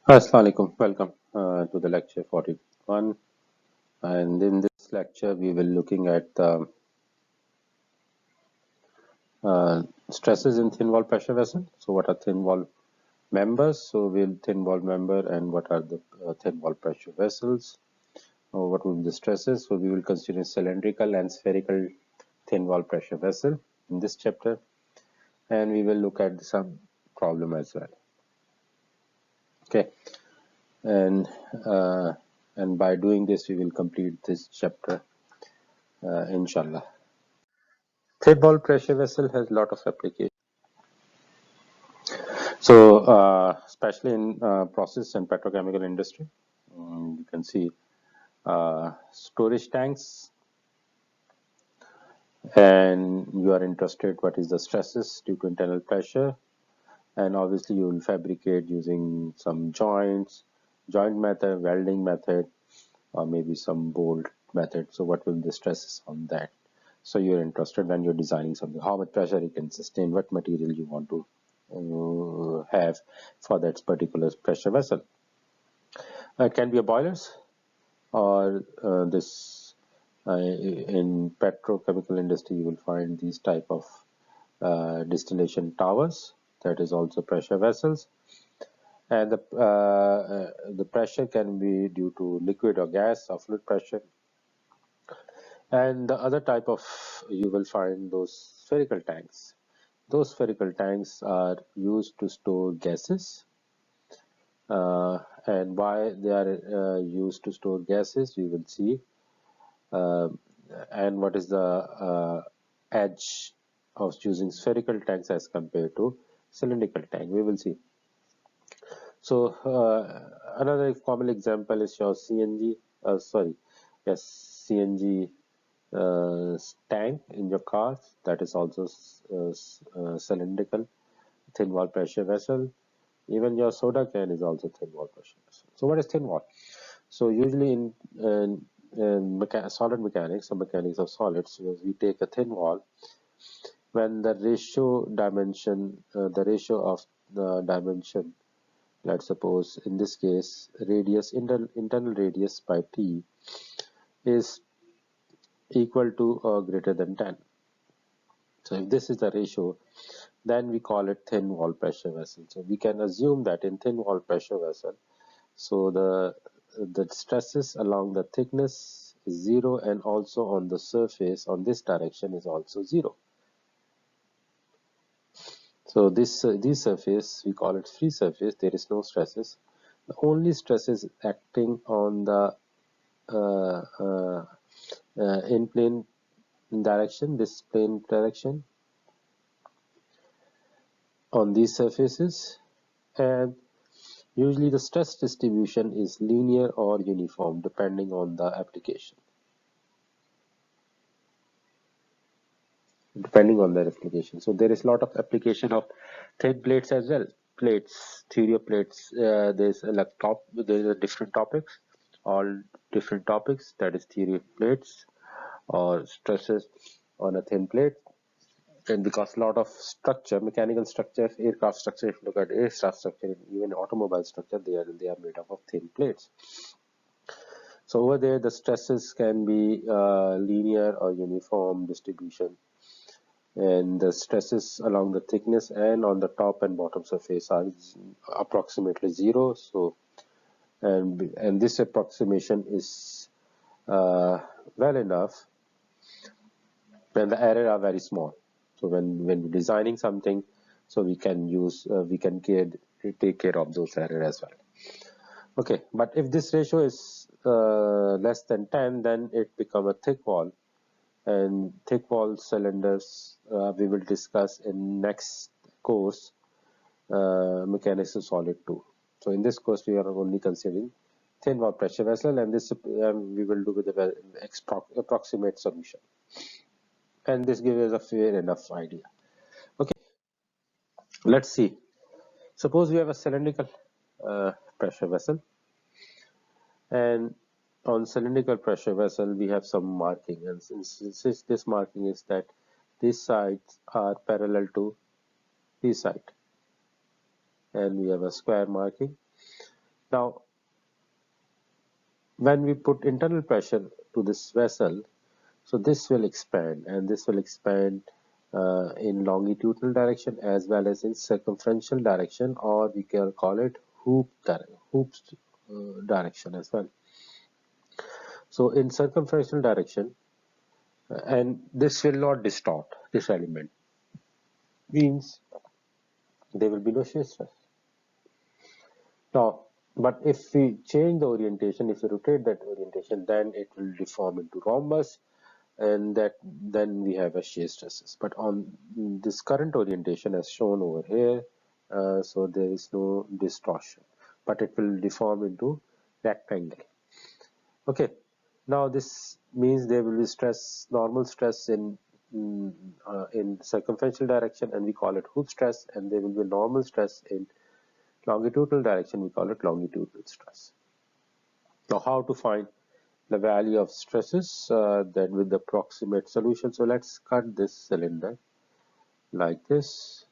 Assalamu alaikum. Welcome to the lecture 41. And in this lecture, we will looking at the stresses in thin wall pressure vessel. So, what are thin wall members? So, we'll thin wall member and what are the thin wall pressure vessels? What will be the stresses? So, we will consider cylindrical and spherical thin wall pressure vessel in this chapter, and we will look at some problem as well. Okay, and uh, and by doing this, we will complete this chapter, inshallah. Thin wall pressure vessel has a lot of applications. So, especially in process and petrochemical industry, you can see storage tanks, and you are interested what is the stresses due to internal pressure, and obviously you will fabricate using some joint method, welding method, or maybe some bolt method. So, what will be the stresses on that? So, you're interested when you're designing something, how much pressure it can sustain, what material you want to have for that particular pressure vessel. It can be a boilers or this in petrochemical industry you will find these type of distillation towers, that is also pressure vessels, and the pressure can be due to liquid or gas or fluid pressure. And the other type of, you will find those spherical tanks. Those spherical tanks are used to store gases, and why they are used to store gases we will see, uh, and what is the edge of using spherical tanks as compared to cylindrical tank, we will see. So another common example is your CNG tank in your car, that is also cylindrical thin wall pressure vessel. Even your soda can is also thin wall pressure vessel. So what is thin wall? So usually in solid mechanics or mechanics of solids, we take a thin wall when the ratio of the dimension, let's suppose in this case internal radius by t is equal to or greater than 10. So if this is the ratio, then we call it thin wall pressure vessel. So we can assume that in thin wall pressure vessel, so the stresses along the thickness is zero, and also on the surface on this direction is also zero. So this surface we call it free surface. There is no stresses. The only stresses acting on the uh, uh, in plane direction, this plane direction on these surfaces, and usually the stress distribution is linear or uniform depending on the application. So there is a lot of application of thin plates as well. Plates, theory of plates. There's a different topics, all different topics. That is theory of plates or stresses on a thin plate. And because a lot of structure, mechanical structure, aircraft structure, if you look at aircraft structure, even automobile structure, they are made up of thin plates. So over there, the stresses can be linear or uniform distribution, and the stresses along the thickness and on the top and bottom surface are approximately zero. So and this approximation is well enough when the error are very small. So when we're designing something, so we can use take care of those error as well. Okay, but if this ratio is less than 10, then it become a thick wall, and thick wall cylinders we will discuss in next course, mechanics of solid 2. So in this course we are only considering thin wall pressure vessel, and this we will do with the approximate solution, and this gives us a fair enough idea. Okay, let's see. Suppose we have a cylindrical pressure vessel, and on cylindrical pressure vessel we have some marking, and since this marking is that these sides are parallel to this side, and we have a square marking, Now, when we put internal pressure to this vessel, so this will expand, and this will expand in longitudinal direction as well as in circumferential direction, or we can call it hoops direction as well. So in circumferential direction, and this will not distort this element, means there will be no shear stress. Now, but if we change the orientation, if we rotate that orientation, then it will deform into rhombus, and that then we have a shear stresses. But on this current orientation as shown over here, so there is no distortion, but it will deform into rectangle. Okay, now this means there will be stress, normal stress in circumferential direction, and we call it hoop stress, and there will be normal stress in longitudinal direction, we call it longitudinal stress. Now, how to find the value of stresses? Then with the approximate solution. So let's cut this cylinder like this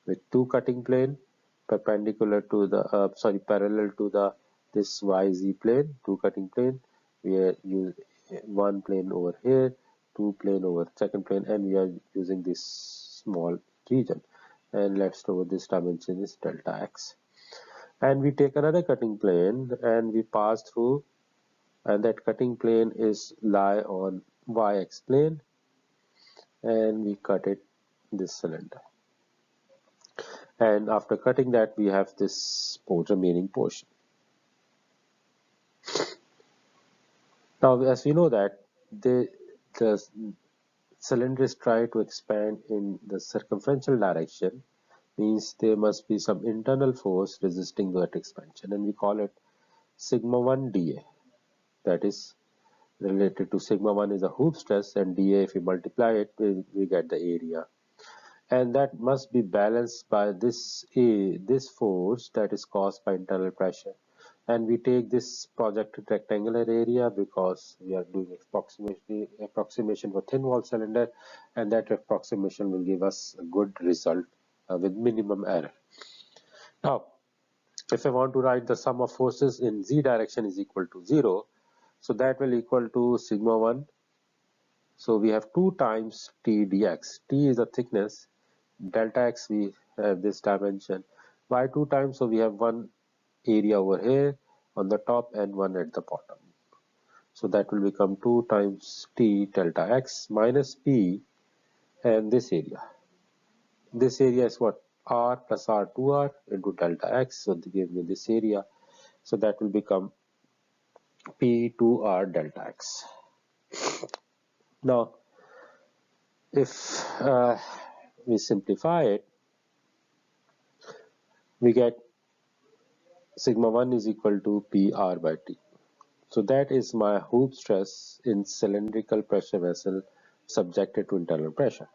with two cutting plane perpendicular to the parallel to the this YZ plane, two cutting plane. We are using one plane over here, two plane over second plane, and we are using this small region. And let's know this dimension is delta x. And we take another cutting plane and we pass through, and that cutting plane is lie on y-x plane, and we cut it this cylinder, and after cutting that we have this remaining portion. Now as we know that the cylinder is trying to expand in the circumferential direction, means there must be some internal force resisting that expansion, and we call it sigma 1 dA. That is related to sigma 1 is a hoop stress, and dA, if we multiply it, we get the area, and that must be balanced by this force that is caused by internal pressure. And we take this projected rectangular area because we are doing approximation for thin wall cylinder, and that approximation will give us a good result with minimum error. Now, if I want to write the sum of forces in z direction is equal to 0, so that will equal to sigma 1. So we have 2 times T dx. T is the thickness, delta x we have this dimension. Why 2 times? So we have one area over here on the top and one at the bottom. So that will become 2 times T delta x minus P, and this area. This area is what? R plus R2R into delta x. So they give me this area. So that will become P2R delta x. Now, if we simplify it, we get sigma 1 is equal to PR by T. So that is my hoop stress in cylindrical pressure vessel subjected to internal pressure.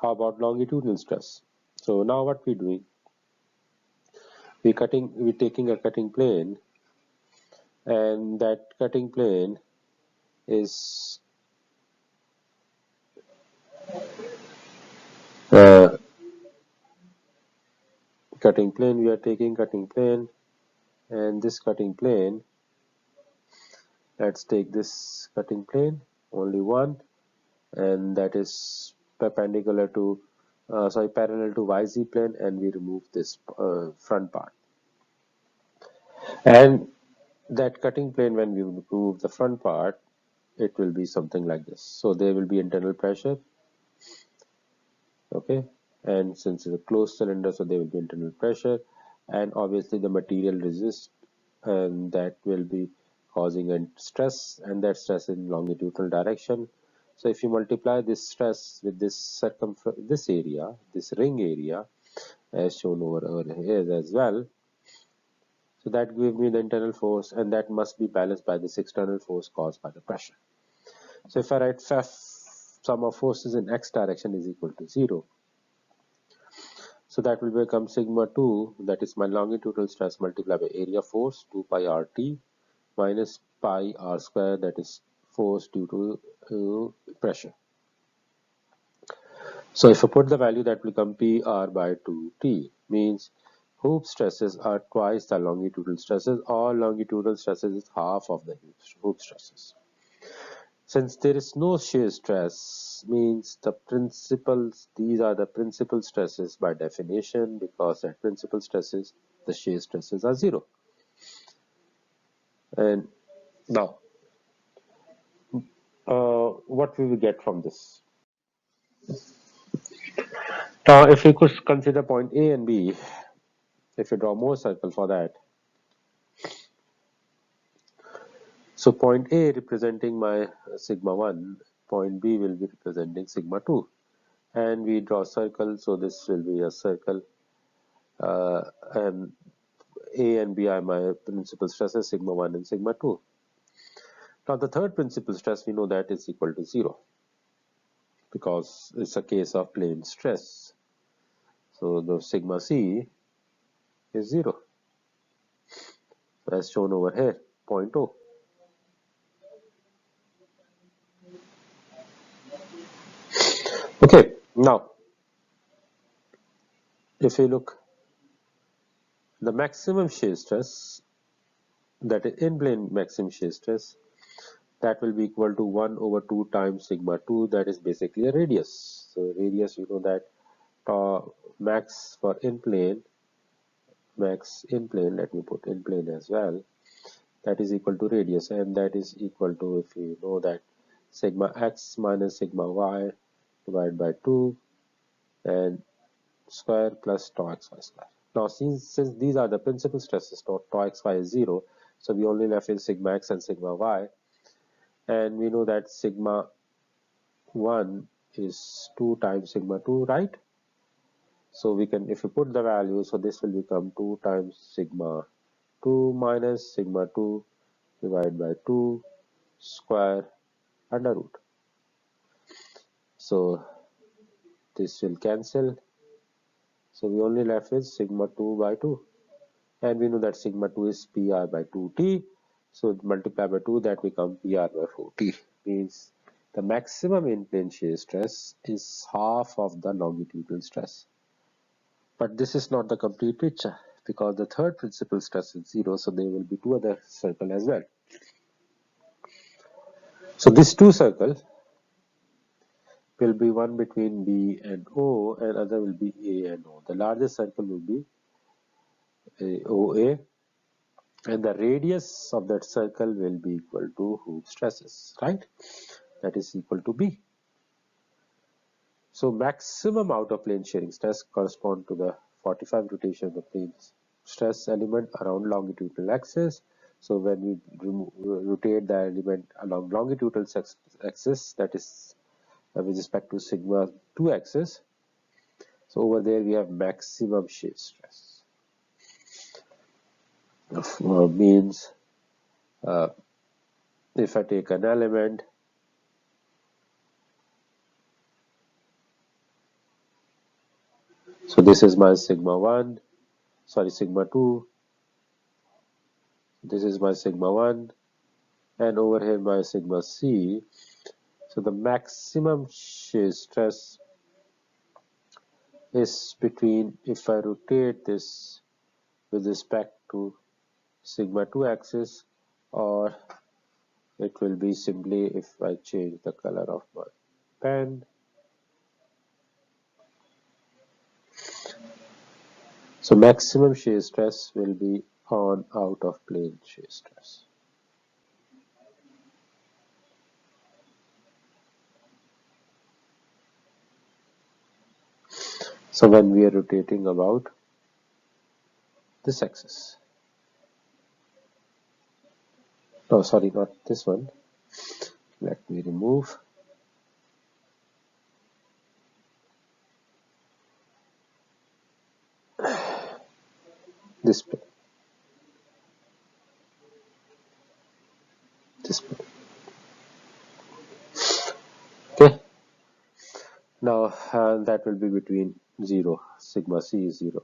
How about longitudinal stress? So now what we're doing, we're taking a cutting plane, and that cutting plane is cutting plane. We are taking cutting plane, and this cutting plane, let's take this cutting plane, only one, and that is perpendicular to parallel to YZ plane, and we remove this front part. And that cutting plane, when we remove the front part, it will be something like this. So there will be internal pressure, okay, and since it's a closed cylinder, so there will be internal pressure, and obviously the material resists, and that will be causing a stress, and that stress in longitudinal direction. So if you multiply this stress with this area, this ring area, as shown over here as well, so that gives me the internal force, and that must be balanced by this external force caused by the pressure. So if I write sum of forces in x direction is equal to 0, so that will become sigma 2, that is my longitudinal stress, multiplied by area force 2 pi RT minus pi r square, that is force due to pressure. So if I put the value, that will become PR by 2T, means Hoop stresses are twice the longitudinal stresses. All longitudinal stresses is half of the hoop stresses. Since there is no shear stress, means the principles, these are the principal stresses by definition, because at principal stresses, the shear stresses are zero. And now, what will we get from this? Now, if we could consider point A and B, if you draw more circle for that, so point A representing my sigma 1, point B will be representing sigma 2. And we draw circle, so this will be a circle, and A and B are my principal stresses, sigma 1 and sigma 2. Now the third principal stress, we know that is equal to 0, because it's a case of plane stress. So the sigma C is 0, as shown over here, point O. Okay, now if you look, the maximum shear stress, that is in plane maximum shear stress, that will be equal to 1 over 2 times sigma 2, that is basically a radius. So radius, you know that max for in plane, max in plane, let me put in plane as well, that is equal to radius, and that is equal to, if you know that, sigma x minus sigma y divided by 2 and square plus tau xy square. Now since these are the principal stresses, tau xy is 0, so we only left with sigma x and sigma y, and we know that sigma 1 is 2 times sigma 2, right? So we can, if you put the value, so this will become 2 times sigma 2 minus sigma 2 divided by 2 square under root. So this will cancel. So we only left with sigma 2 by 2. And we know that sigma 2 is PR by 2T. So multiply by 2, that becomes PR by 4T. Means the maximum in plane shear stress is half of the longitudinal stress. But this is not the complete picture, because the third principal stress is 0, so there will be two other circles as well. So these two circles will be one between B and O, and other will be A and O. The largest circle will be OA, and the radius of that circle will be equal to hoop stresses, right? That is equal to B. So maximum out of plane shearing stress correspond to the 45 rotation of the plane stress element around longitudinal axis. So when we rotate the element along longitudinal axis, that is with respect to sigma 2 axis, so over there we have maximum shear stress. Means if I take an element, so this is my sigma 1, sorry, sigma 2, this is my sigma 1, and over here my sigma C. So the maximum shear stress is between, if I rotate this with respect to sigma 2 axis, or it will be simply if I change the color of my pen. So maximum shear stress will be on out of plane shear stress. So when we are rotating about this axis. No, sorry, not this one. Let me remove. This plane. This plane. Okay. Now that will be between 0. Sigma C is 0.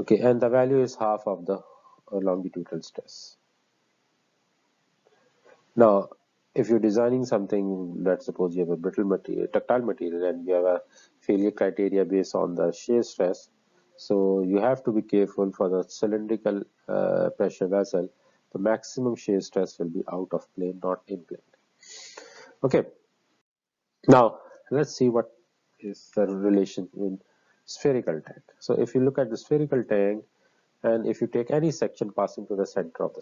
Okay, and the value is half of the longitudinal stress. Now, if you're designing something, let's suppose you have a brittle material, ductile material, and you have a failure criteria based on the shear stress. So you have to be careful for the cylindrical pressure vessel. The maximum shear stress will be out of plane, not in plane. Okay, now let's see what is the relation in spherical tank. So if you look at the spherical tank, and if you take any section passing to the center of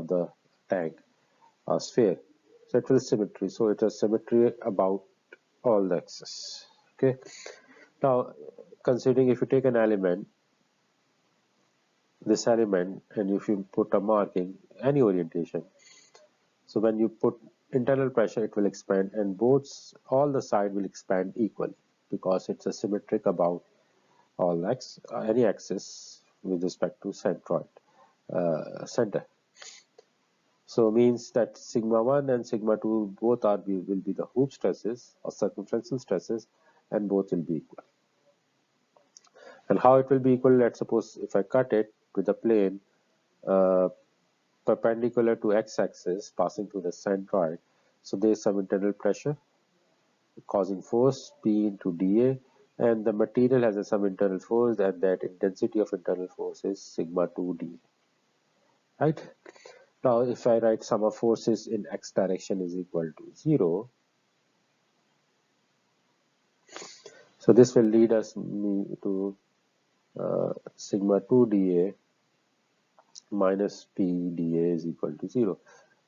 the tank or sphere, so it will symmetry. So it has symmetry about all the axes. Okay. Now, considering if you take an element, this element, and if you put a marking, any orientation, so when you put internal pressure, it will expand, and all the side will expand equally because it's a symmetric about all any axis with respect to center. So means that sigma 1 and sigma 2 both will be the hoop stresses or circumferential stresses, and both will be equal. And how it will be equal? Let's suppose if I cut it with a plane uh, perpendicular to x-axis passing through the centroid. So there is some internal pressure causing force P into dA, and the material has some internal force, and that intensity of internal force is sigma 2 dA. Right? Now, if I write sum of forces in x direction is equal to 0, so this will lead us to sigma 2 dA minus P dA is equal to 0.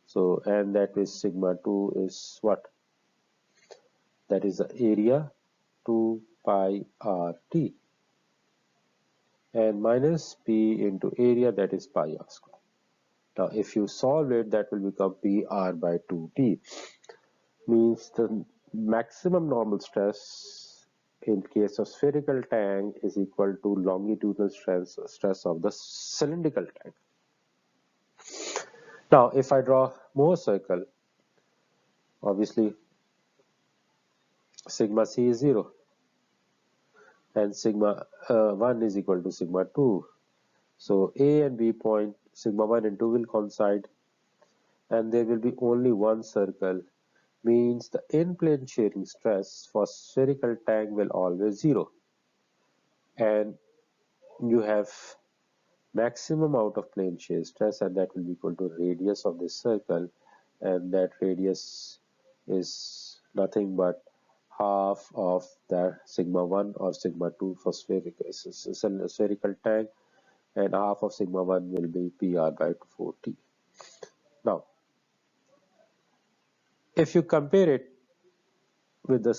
So, and that is sigma 2 is what? That is the area 2 pi RT, and minus P into area, that is pi R square. Now, if you solve it, that will become PR by 2T. Means the maximum normal stress in case of spherical tank is equal to longitudinal stress of the cylindrical tank. Now, if I draw more circle, obviously sigma c is 0, and sigma 1 is equal to sigma 2. So A and B point, sigma 1 and 2 will coincide, and there will be only one circle. Means the in-plane shearing stress for spherical tank will always 0, and you have maximum out of plane shear stress, and that will be equal to radius of this circle, and that radius is nothing but half of the sigma 1 or sigma 2 for spherical tank, and half of sigma 1 will be PR by 4T. Now, if you compare it with the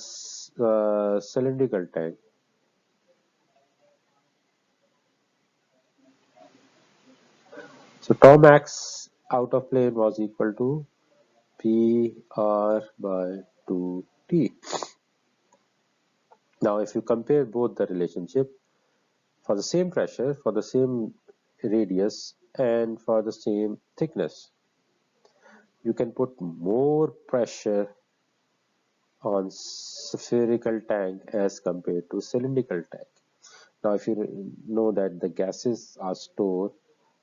cylindrical tank, so tau max out of plane was equal to PR by 2T. Now, if you compare both the relationship for the same pressure, for the same radius, and for the same thickness, you can put more pressure on spherical tank as compared to cylindrical tank. Now, if you know that the gases are stored,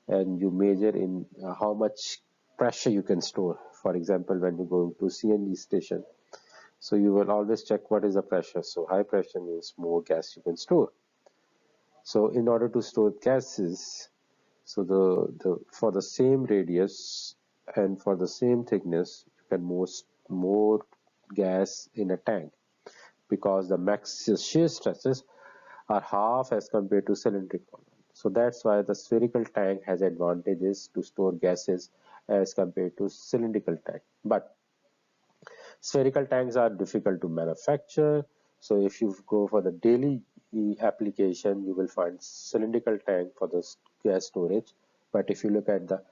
and you measure in how much pressure you can store. For example, when you go to CNG station, so you will always check what is the pressure. So high pressure means more gas you can store. So in order to store gases, so for the same radius and for the same thickness, you can more gas in a tank, because the max shear stresses are half as compared to cylindrical. So that's why the spherical tank has advantages to store gases as compared to cylindrical tank. But spherical tanks are difficult to manufacture. So if you go for the daily application, you will find cylindrical tank for the gas storage. But if you look at the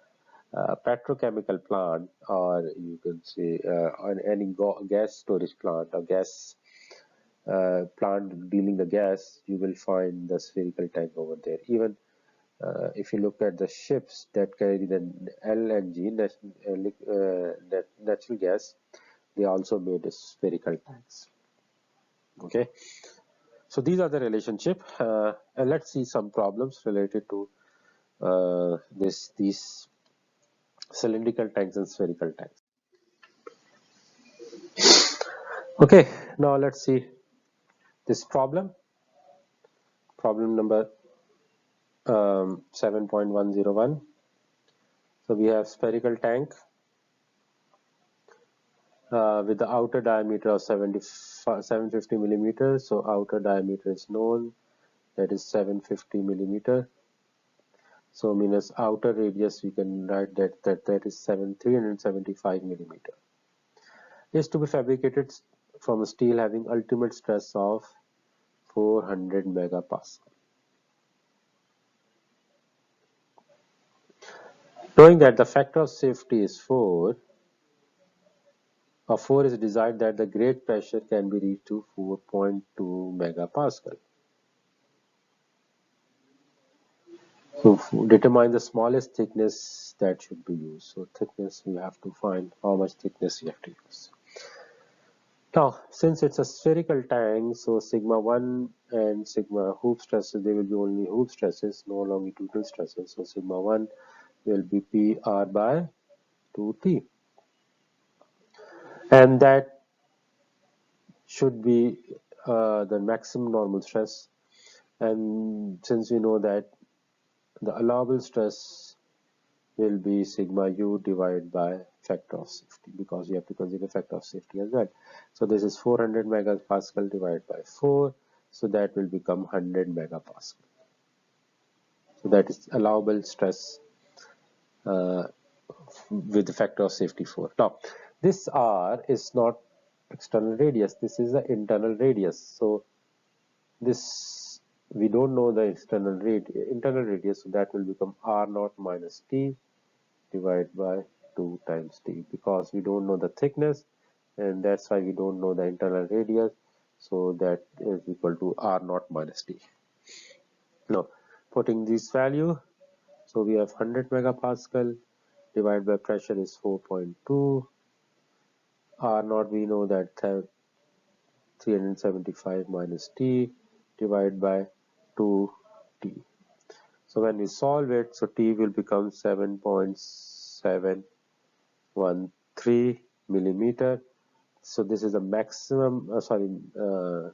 petrochemical plant, or you can say on any gas storage plant or gas plant dealing the gas, you will find the spherical tank over there. Even if you look at the ships that carry the LNG, natural gas, they also made spherical tanks. Okay, so these are the relationship, and let's see some problems related to these cylindrical tanks and spherical tanks. Okay, now let's see this problem. Problem number 7.101. So we have spherical tank with the outer diameter of 750 millimeters. So outer diameter is known, that is 750 millimeter. So minus outer radius, we can write that is 375 millimeter. Is to be fabricated from steel having ultimate stress of 400 megapascal. Knowing that the factor of safety is 4, or 4 is desired that the grade pressure can be reached to 4.2 megapascal. So determine the smallest thickness that should be used. So thickness, we have to find how much thickness we have to use. Now, since it's a spherical tank, so sigma 1 and sigma hoop stresses, they will be only hoop stresses, no longitudinal stresses. So sigma 1 will be PR by 2T. And that should be the maximum normal stress. And since we know that the allowable stress will be sigma u divided by factor of safety, because you have to consider factor of safety as well. So this is 400 megapascal divided by 4, so that will become 100 megapascal. So that is allowable stress with the factor of safety 4. Now this R is not external radius, this is the internal radius. So this, we don't know the internal radius, so that will become R naught minus T divided by 2 times T, because we don't know the thickness, and that's why we don't know the internal radius, so that is equal to R naught minus T. Now putting this value, so we have 100 megapascal divided by pressure is 4.2, R naught we know that 375 minus T divided by 2T. So when we solve it, so T will become 7.713 millimeter. So this is the maximum, the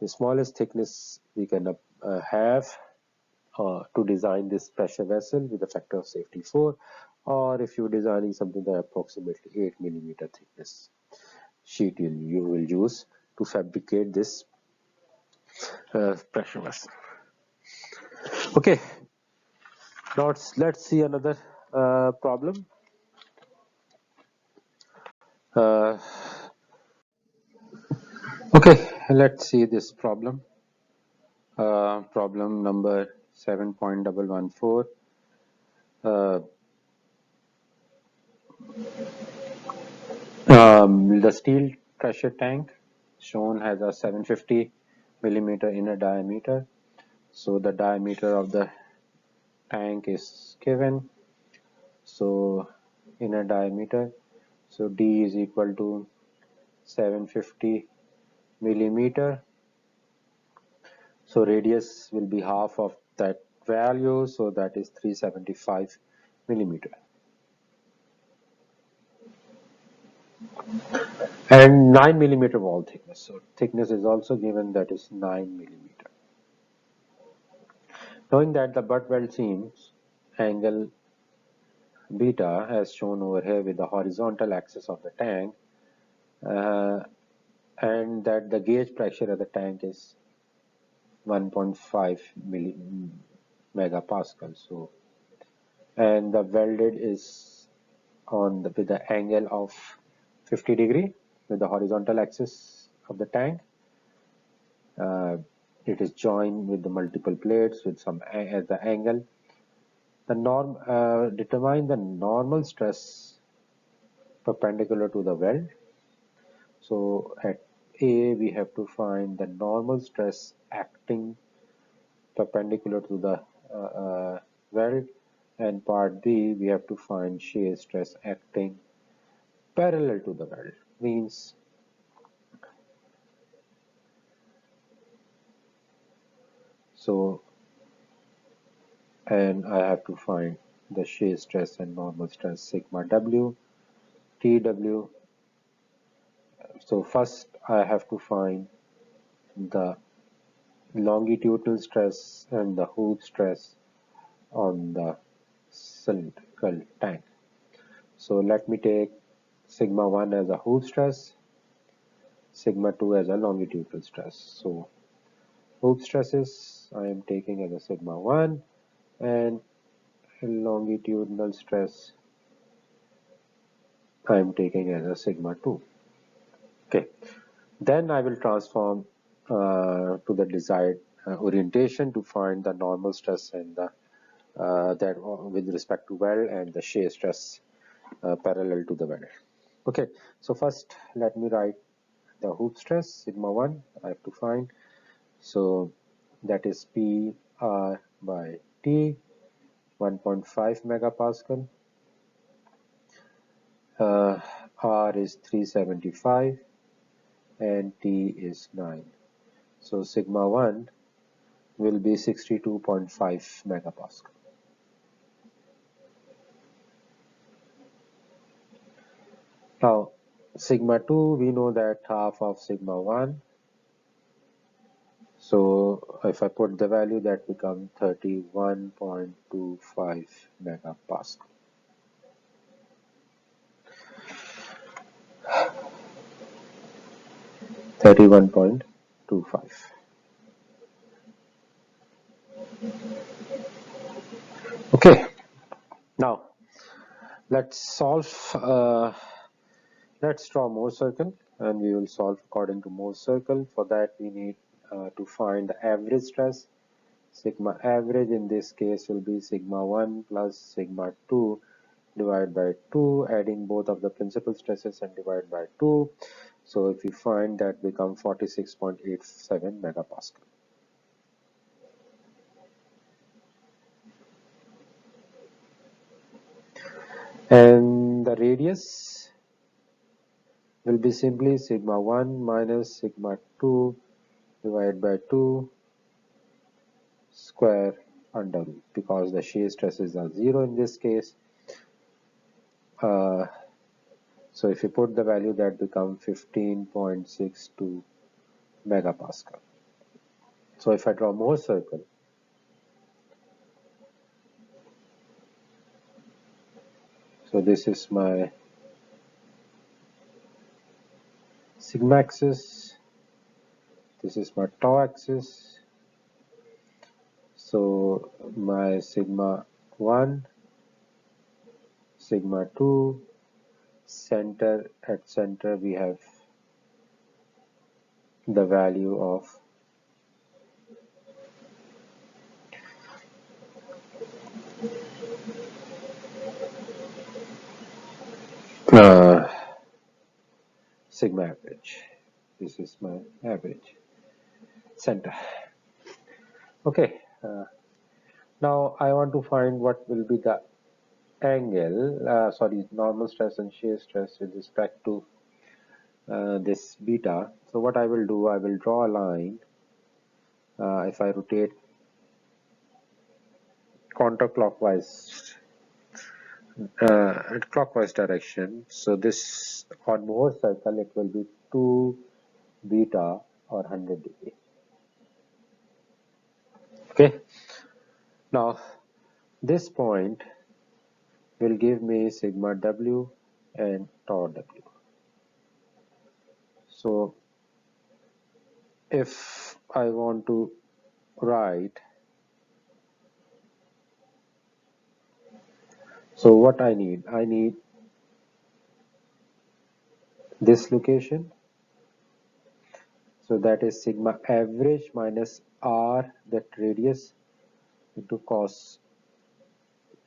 smallest thickness we can have to design this pressure vessel with a factor of safety 4, or if you're designing something that approximately 8 millimeter thickness sheet you will use to fabricate this pressure vessel. Okay, now let's see another problem. Okay, let's see this problem. Problem number 7.114. The steel pressure tank shown has a 750 millimeter inner diameter. So the diameter of the tank is given. So inner diameter, so D is equal to 750 millimeter. So radius will be half of that value, so that is 375 millimeter. And 9 millimeter wall thickness. So thickness is also given, that is 9 millimeter. Knowing that the butt weld seams angle beta as shown over here with the horizontal axis of the tank, and that the gauge pressure of the tank is 1.5 megapascal. So, and the welded is on with the angle of 50 degree with the horizontal axis of the tank. It is joined with the multiple plates with some at the angle. The determine the normal stress perpendicular to the weld. So at A we have to find the normal stress acting perpendicular to the weld, and part B we have to find shear stress acting parallel to the weld. Means so, and I have to find the shear stress and normal stress sigma W, TW. So first I have to find the longitudinal stress and the Hooth stress on the cylindrical tank. So let me take sigma 1 as a Hooth stress, sigma 2 as a longitudinal stress. So Hooth stresses I am taking as a sigma 1 and longitudinal stress I am taking as a sigma 2. Okay, then I will transform to the desired orientation to find the normal stress and the that with respect to weld and the shear stress parallel to the weld. Okay, so first let me write the Hooth stress sigma 1 I have to find. So that is P R by T, 1.5 megapascal. R is 375 and T is 9. So sigma 1 will be 62.5 megapascal. Now sigma 2, we know that half of sigma 1. So if I put the value, that becomes 31.25 megapascal. 31.25. Okay, now let's solve. Let's draw Morse circle, and we will solve according to Morse circle. For that, we need to find the average stress. Sigma average in this case will be sigma 1 plus sigma 2 divided by 2, adding both of the principal stresses and divide by 2. So if we find that become 46.87 megapascal. And the radius will be simply sigma 1 minus sigma 2 divided by 2 square under root, because the shear stresses are 0 in this case. So if you put the value, that becomes 15.62 megapascal. So if I draw Morse circle, so this is my sigma axis, this is my tau axis. So my sigma 1, sigma 2, center, at center we have the value of sigma average. This is my average center. Okay, now I want to find what will be the angle, normal stress and shear stress with respect to this beta. So what I will do, I will draw a line. If I rotate counterclockwise, clockwise direction, so this on Morse circle it will be 2 beta or 100 degree. Okay, now this point will give me sigma w and tau w. So if I want to write, so what I need this location. So that is sigma average minus r, that radius, into cos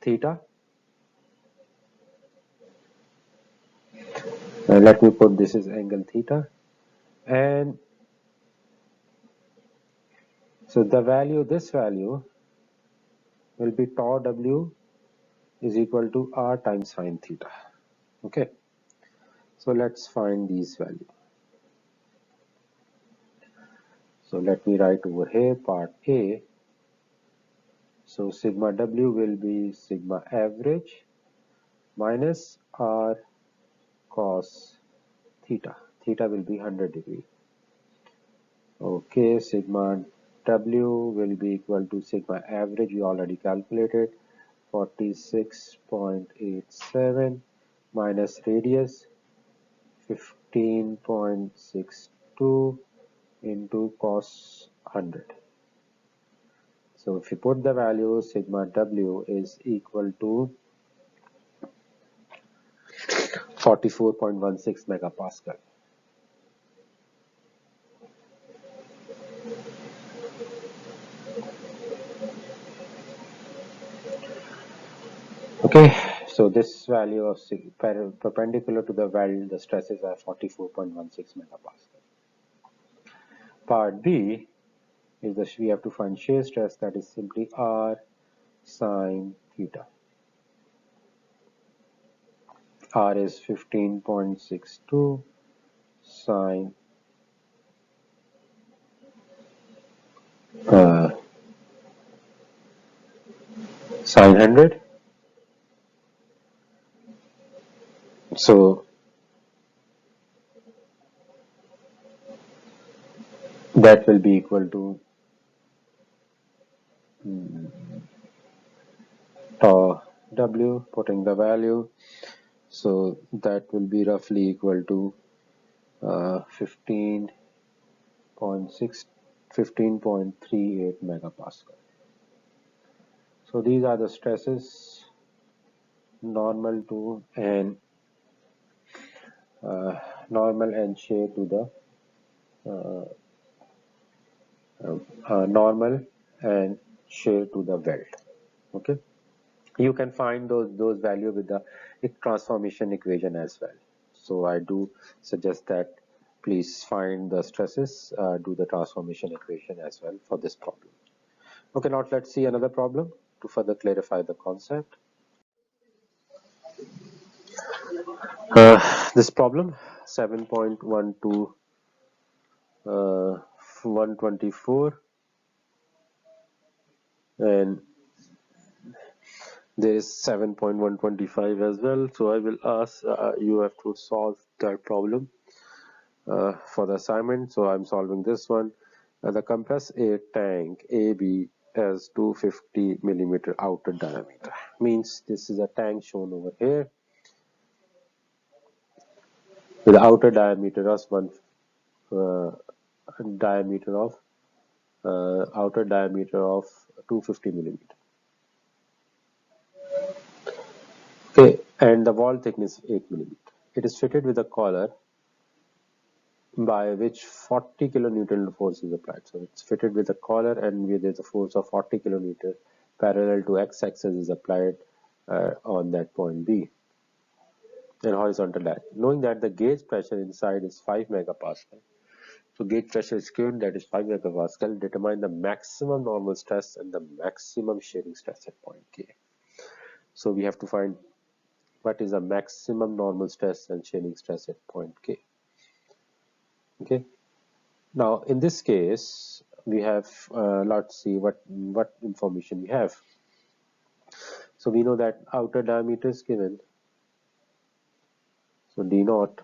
theta. And let me put this is angle theta. And so the value, this value will be tau w is equal to r times sine theta. Okay. So let's find these values. So let me write over here part A. So sigma w will be sigma average minus r cos theta. Theta will be 100 degree. Okay, sigma W will be equal to sigma average, we already calculated, 46.87 minus radius 15.62 into cos 100. So if you put the value, sigma W is equal to 44.16 megapascal. Okay, so this value of perpendicular to the weld, the stresses are 44.16 megapascal. Part B is that we have to find shear stress, that is simply R sine theta. R is 15.62 sine sine 100. So that will be equal to tau W, putting the value. So that will be roughly equal to 15.38 megapascal. So these are the stresses normal to and normal and shear to the normal and shear to the weld. Okay, you can find those value with the transformation equation as well. So I do suggest that please find the stresses, do the transformation equation as well for this problem. Okay, now let's see another problem to further clarify the concept. This problem 7.12 124, and there is 7.125 as well. So I will ask you have to solve that problem for the assignment. So I'm solving this one. The compressed air tank AB has 250 millimeter outer diameter. Means this is a tank shown over here with outer diameter of outer diameter of 250 millimeter. Okay, and the wall thickness is 8 millimeter. It is fitted with a collar by which 40 kilonewton force is applied. So it's fitted with a collar, and where there's a force of 40 kilonewton parallel to x-axis is applied on that point B and horizontal line. Knowing that the gauge pressure inside is 5 megapascal, so gauge pressure is given, that is 5 megapascal. Determine the maximum normal stress and the maximum shearing stress at point K. So we have to find what is the maximum normal stress and shearing stress at point K. Okay. Now in this case we have let's see what information we have. So we know that outer diameter is given, so D naught,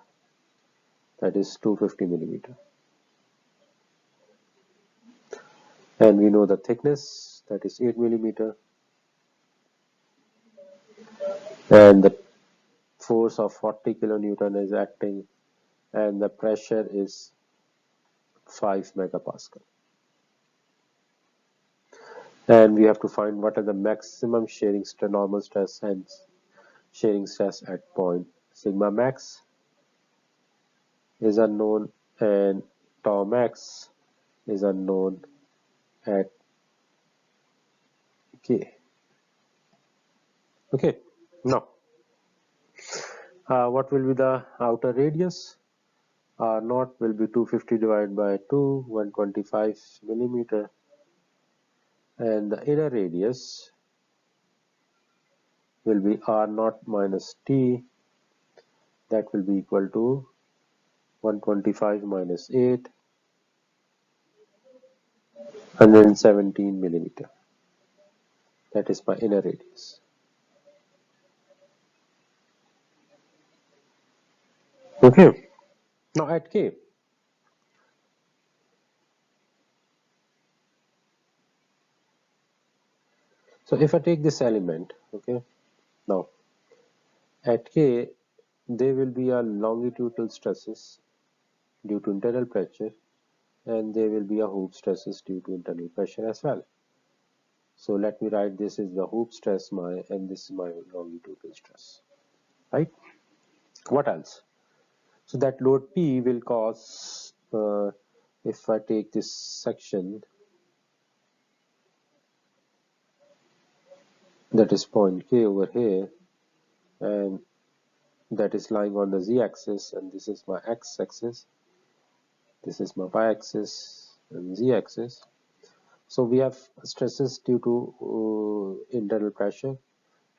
that is 250 millimeter, and we know the thickness, that is 8 millimeter, and the force of 40 kilonewton is acting, and the pressure is 5 megapascal, and we have to find what are the maximum shearing stress, normal stress and shearing stress at point sigma max is unknown and tau max is unknown at K. Okay, now what will be the outer radius? R naught will be 250 divided by 2, 125 millimeter, and the inner radius will be R naught minus T, that will be equal to 125 minus 8, 117 millimeter. That is my inner radius. Okay, now at K, So if I take this element, okay, now at K, there will be a longitudinal stresses due to internal pressure, and there will be a hoop stresses due to internal pressure as well. So let me write this is the hoop stress and this is my longitudinal stress, right? What else? So that load P will cause, if I take this section, that is point K over here, and that is lying on the z-axis, and this is my x-axis, this is my y-axis and z-axis. So we have stresses due to internal pressure.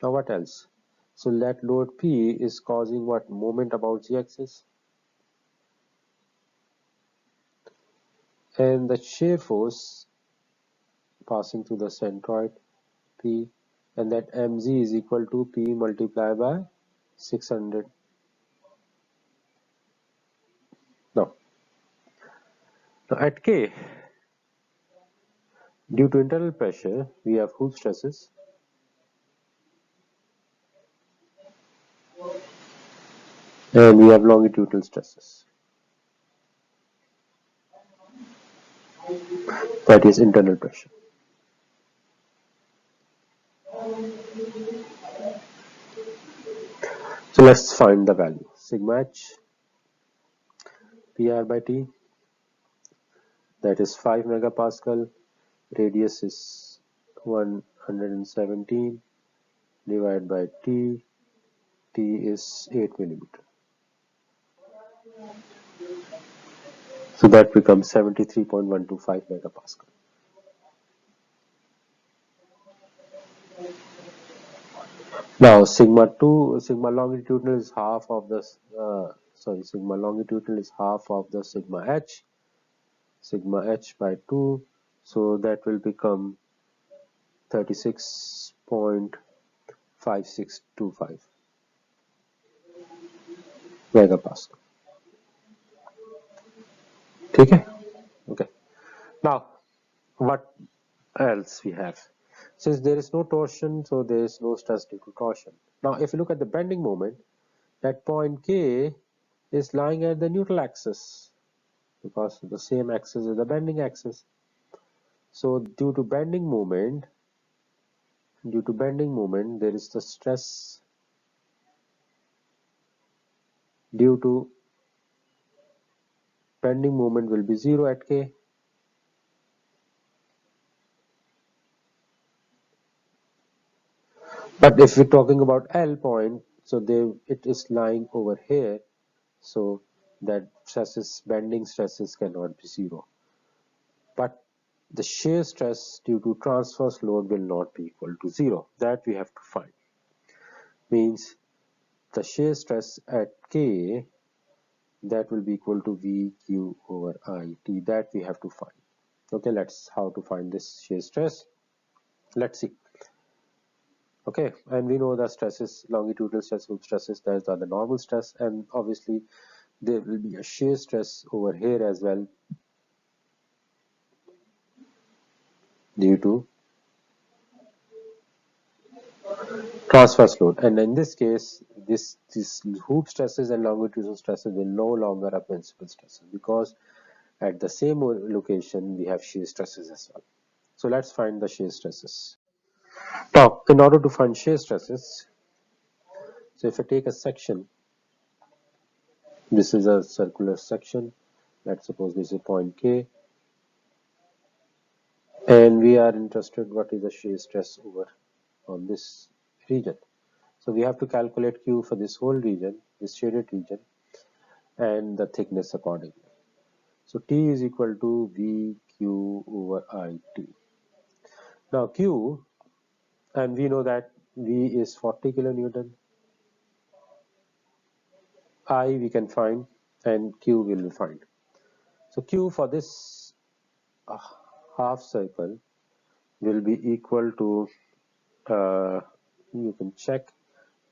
Now what else? So that load P is causing what moment about z-axis, and the shear force passing through the centroid P, and that mg is equal to P multiplied by 600. Now at K, due to internal pressure, we have hoop stresses, and we have longitudinal stresses, that is internal pressure. So let's find the value. Sigma h PR by T, that is 5 megapascal, radius is 117 divided by T, T is 8 millimeter. So that becomes 73.125 megapascal. Now sigma longitudinal is half of the sigma longitudinal is half of the sigma h by 2, so that will become 36.5625 megapascal. Okay. Okay. Now what else we have? Since there is no torsion, so there is no stress due to torsion. Now if you look at the bending moment, that point K is lying at the neutral axis, because the same axis is the bending axis. So due to bending moment, there is the stress due to bending moment will be 0 at K. But if we're talking about L point, so it is lying over here, so that bending stresses cannot be 0. But the shear stress due to transverse load will not be equal to 0. That we have to find. Means the shear stress at K, that will be equal to VQ over IT. That we have to find. Okay, let's how to find this shear stress. Let's see. Okay, and we know the stresses, longitudinal stress, hoop stresses, those are the normal stress, and obviously there will be a shear stress over here as well due to transverse load. And in this case, these hoop stresses and longitudinal stresses will no longer are principal stresses, because at the same location we have shear stresses as well. So let's find the shear stresses. Now, in order to find shear stresses, so if I take a section, this is a circular section, let's suppose this is point K, and we are interested what is the shear stress over on this region. So we have to calculate Q for this whole region, this shaded region, and the thickness accordingly. So T is equal to VQ over IT. Now Q, and we know that V is 40 kilonewton, I we can find, and Q will be find. So Q for this half circle will be equal to, you can check,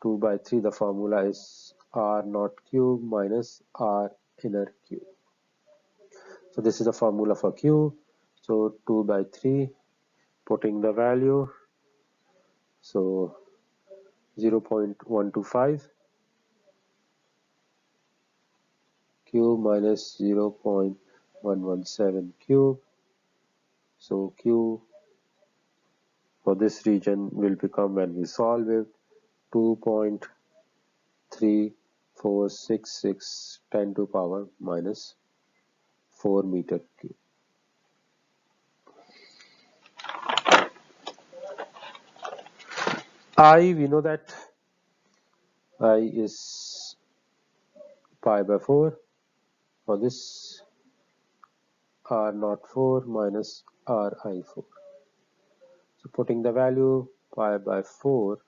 2 by 3, the formula is R naught cube minus R inner cube. So this is the formula for Q. So 2 by 3, putting the value, So 0.125 cube minus 0.117 cube. So Q for this region will become, when we solve it, 2.3466 10 to power minus 4 meter cube. I, we know that I is pi by 4. For this, R naught 4 minus Ri 4. So putting the value pi by 4,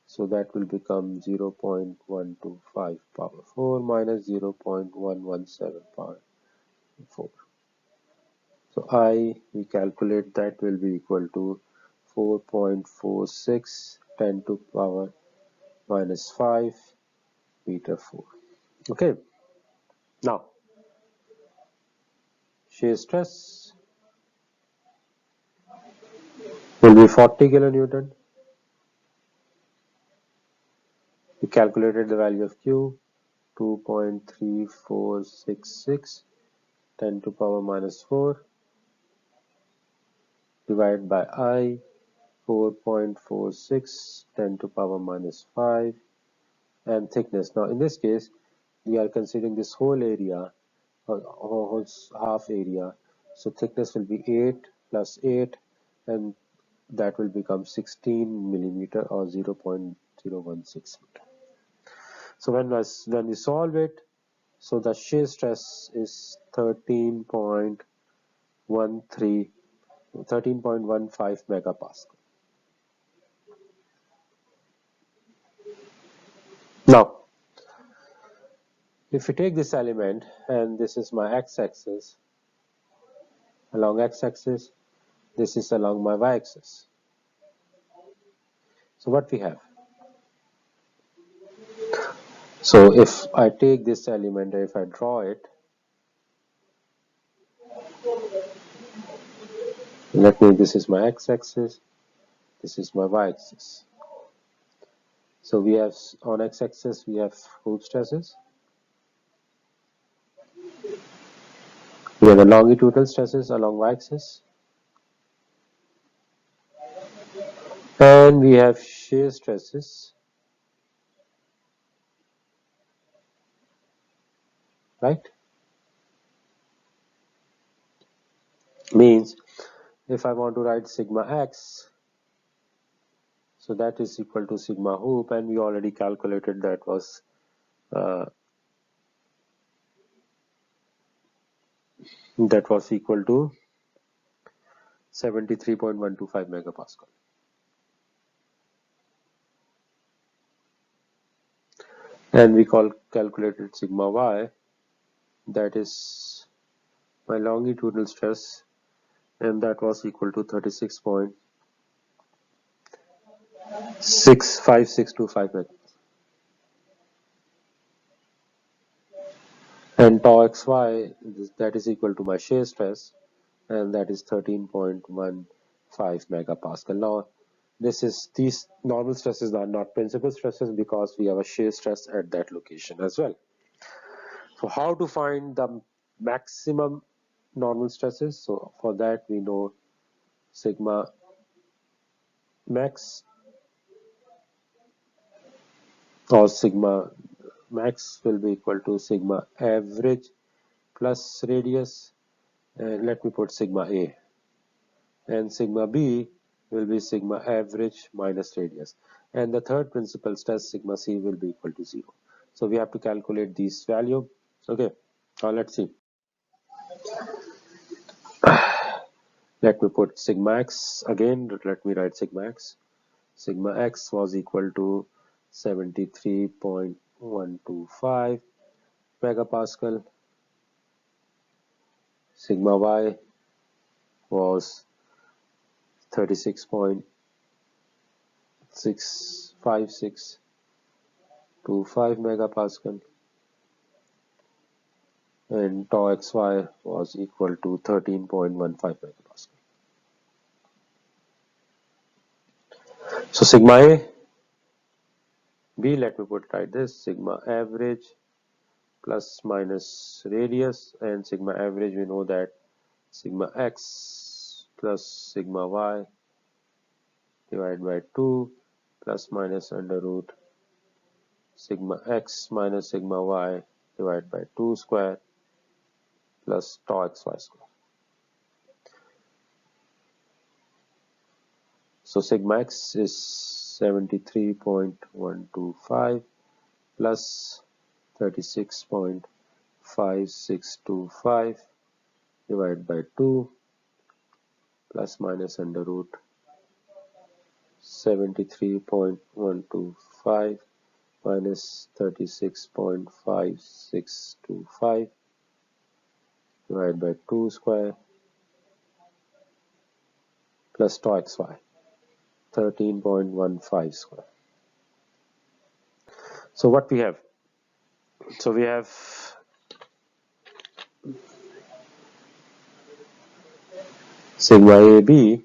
so that will become 0.125 power 4 minus 0.117 power 4. So I, we calculate that will be equal to 4.46 10 to power minus 5 meter 4. Okay. Now, shear stress will be 40 kilonewton. We calculated the value of Q, 2.3466 10 to power minus 4 divided by I, 4.46 10 to power minus 5, and thickness. Now in this case, we are considering this whole area, whole half area. So thickness will be 8 plus 8, and that will become 16 millimeter or 0.016 meter. So when we solve it, so the shear stress is 13.15 megapascal. Now, if we take this element, and this is my x-axis, along x-axis, this is along my y-axis. So what we have? So if I take this element, if I draw it, this is my x-axis, this is my y-axis. So we have, on x-axis we have root stresses, we have the longitudinal stresses along y-axis, and we have shear stresses, right? Means if I want to write sigma x, so that is equal to sigma hoop, and we already calculated that was equal to 73.125 megapascal. And we calculated sigma y, that is my longitudinal stress, and that was equal to 36.65625 megapascal. And tau xy, that is equal to my shear stress, and that is 13.15 megapascal. Now, these normal stresses are not principal stresses because we have a shear stress at that location as well. So how to find the maximum normal stresses? So for that we know sigma max, or sigma max will be equal to sigma average plus radius, and let me put sigma A, and sigma B will be sigma average minus radius, and the third principal stress sigma C will be equal to 0. So we have to calculate these value. Okay, now let's see. Let me put sigma x again. Let me write sigma x. Sigma x was equal to 73.125 megapascal. Sigma y was 36.65625 megapascal, and tau xy was equal to 13.15 megapascal. So sigma A, B, let me put it like this, sigma average plus minus radius, and sigma average we know that sigma x plus sigma y divided by 2 plus minus under root sigma x minus sigma y divided by 2 square plus tau xy square. So sigma x is 73.125 plus 36.5625 divided by 2 plus minus under root 73.125 minus 36.5625 divided by 2 square plus tau xy 13.15 square. So what we have? So we have sigma AB,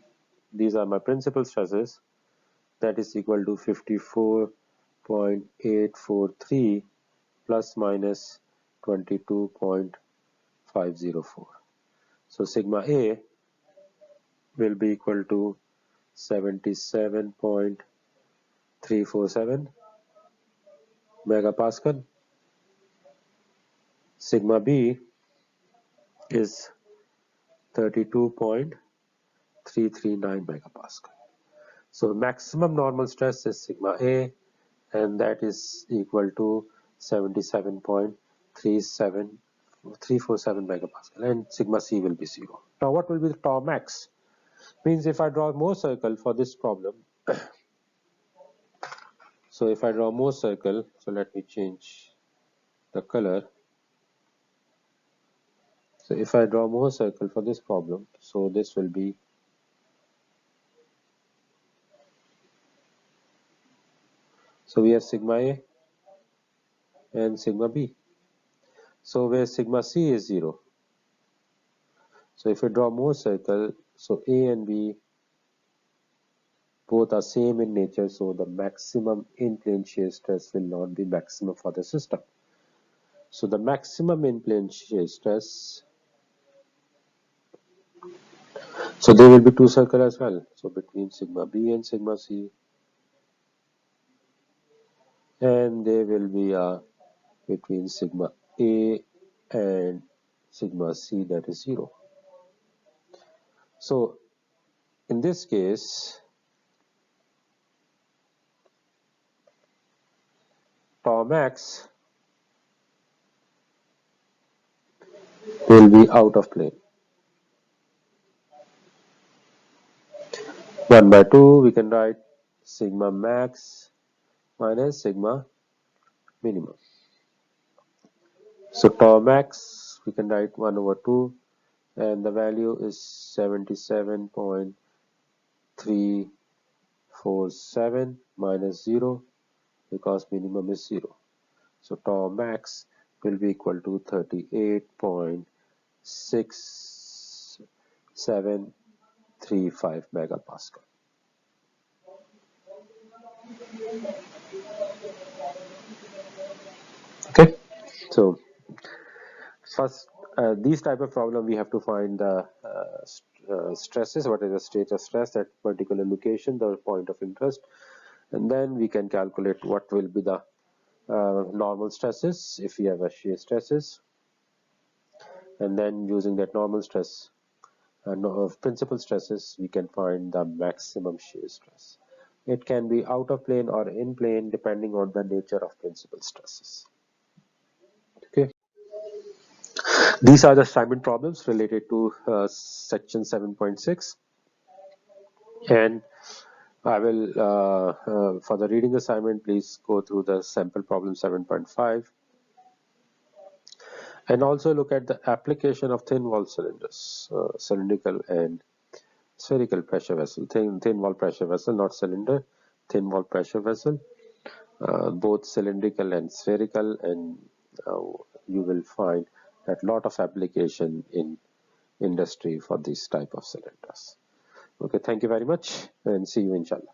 these are my principal stresses, that is equal to 54.843 plus minus 22.504. So sigma A will be equal to 77.347 megapascal. Sigma B is 32.339 megapascal. So maximum normal stress is sigma A, and that is equal to 77.347 megapascal, and sigma C will be 0. Now what will be the tau max? Means if I draw more circle for this problem, so if I draw more circle, so let me change the color. So if I draw more circle for this problem, so this will be, so we have sigma A and sigma B. So where sigma C is 0. So if I draw more circle, so A and B both are same in nature, so the maximum in plane shear stress will not be maximum for the system. So the maximum in plane shear stress, so there will be two circles as well. So between sigma B and sigma C, and there will be a between sigma A and sigma C, that is 0. So in this case, tau max will be out of plane. 1 by 2 we can write sigma max minus sigma minimum. So tau max we can write 1 over 2, and the value is 77.347 minus 0 because minimum is 0. So tau max will be equal to 38.6735 megapascal. Okay, so first these type of problem we have to find the stresses, what is the state of stress at particular location, the point of interest, and then we can calculate what will be the normal stresses if we have a shear stresses, and then using that normal stress principal stresses we can find the maximum shear stress. It can be out of plane or in plane depending on the nature of principal stresses. Okay, these are the assignment problems related to section 7.6, and I will for the reading assignment please go through the sample problem 7.5 and also look at the application of thin wall cylinders, cylindrical and spherical pressure vessel, thin wall pressure vessel, not cylinder, thin wall pressure vessel, both cylindrical and spherical, and you will find that lot of application in industry for this type of cylinders. Okay, thank you very much and see you inshallah.